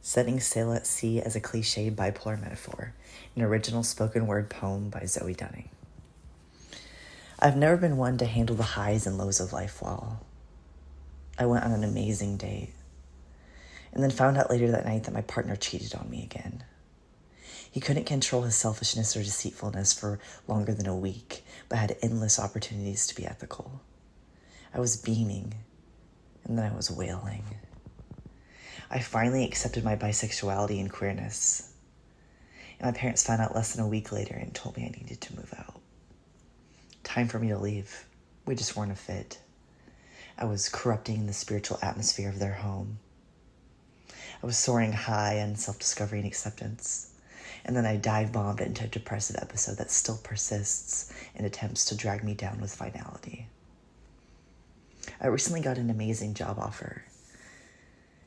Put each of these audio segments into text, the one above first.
Setting Sail at Sea as a Cliché Bipolar Metaphor, an original spoken word poem by Zoë Dunning. I've never been one to handle the highs and lows of life well. I went on an amazing date, and then found out later that night that my partner cheated on me again. He couldn't control his selfishness or deceitfulness for longer than a week, but had endless opportunities to be ethical. I was beaming, and then I was wailing. I finally accepted my bisexuality and queerness, and my parents found out less than a week later and told me I needed to move out. Time for me to leave. We just weren't a fit. I was corrupting the spiritual atmosphere of their home. I was soaring high on self-discovery and acceptance, and then I dive-bombed into a depressive episode that still persists in attempts to drag me down with finality. I recently got an amazing job offer,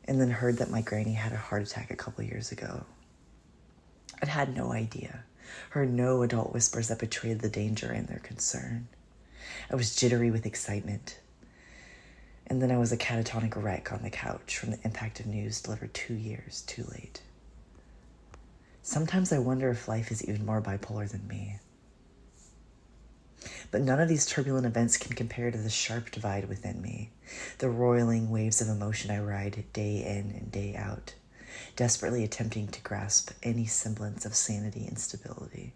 and then heard that my granny had a heart attack a couple years ago. I'd had no idea, heard no adult whispers that betrayed the danger and their concern. I was jittery with excitement, and then I was a catatonic wreck on the couch from the impact of news delivered 2 years too late. Sometimes I wonder if life is even more bipolar than me. But none of these turbulent events can compare to the sharp divide within me, the roiling waves of emotion I ride day in and day out, desperately attempting to grasp any semblance of sanity and stability.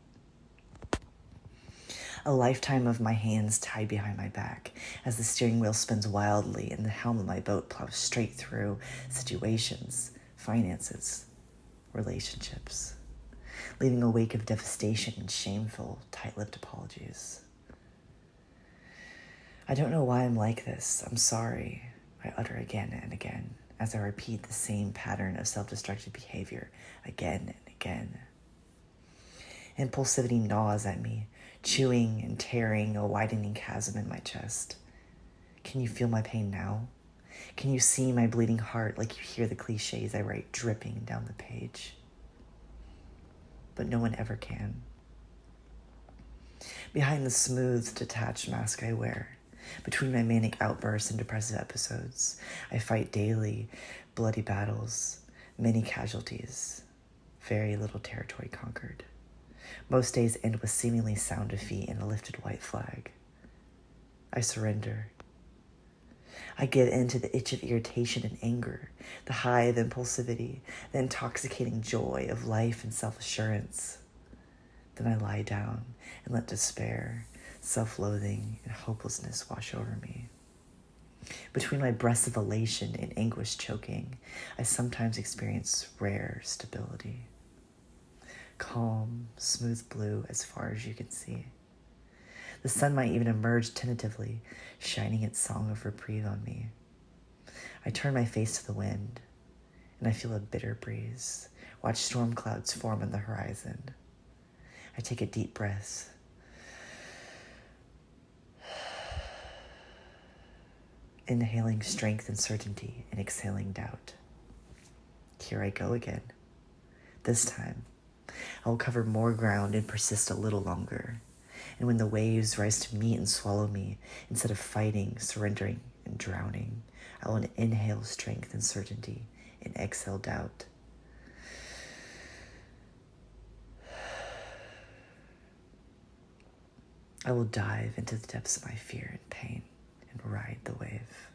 A lifetime of my hands tied behind my back as the steering wheel spins wildly and the helm of my boat plows straight through situations, finances, relationships, leaving a wake of devastation and shameful, tight-lipped apologies. I don't know why I'm like this. I'm sorry, I utter again and again as I repeat the same pattern of self-destructive behavior again and again. Impulsivity gnaws at me, chewing and tearing a widening chasm in my chest. Can you feel my pain now? Can you see my bleeding heart like you hear the cliches I write dripping down the page? But no one ever can. Behind the smooth, detached mask I wear, between my manic outbursts and depressive episodes, I fight daily, bloody battles, many casualties, very little territory conquered. Most days end with seemingly sound defeat and a lifted white flag. I surrender. I give in to the itch of irritation and anger, the high of impulsivity, the intoxicating joy of life and self-assurance. Then I lie down and let despair, self-loathing, and hopelessness wash over me. Between my breaths of elation and anguish choking, I sometimes experience rare stability. Calm, smooth blue as far as you can see. The sun might even emerge tentatively, shining its song of reprieve on me. I turn my face to the wind, and I feel a bitter breeze, watch storm clouds form on the horizon. I take a deep breath, inhaling strength and certainty and exhaling doubt. Here I go again. This time, I will cover more ground and persist a little longer. And when the waves rise to meet and swallow me, instead of fighting, surrendering, and drowning, I will inhale strength and certainty and exhale doubt. I will dive into the depths of my fear and pain and ride the wave.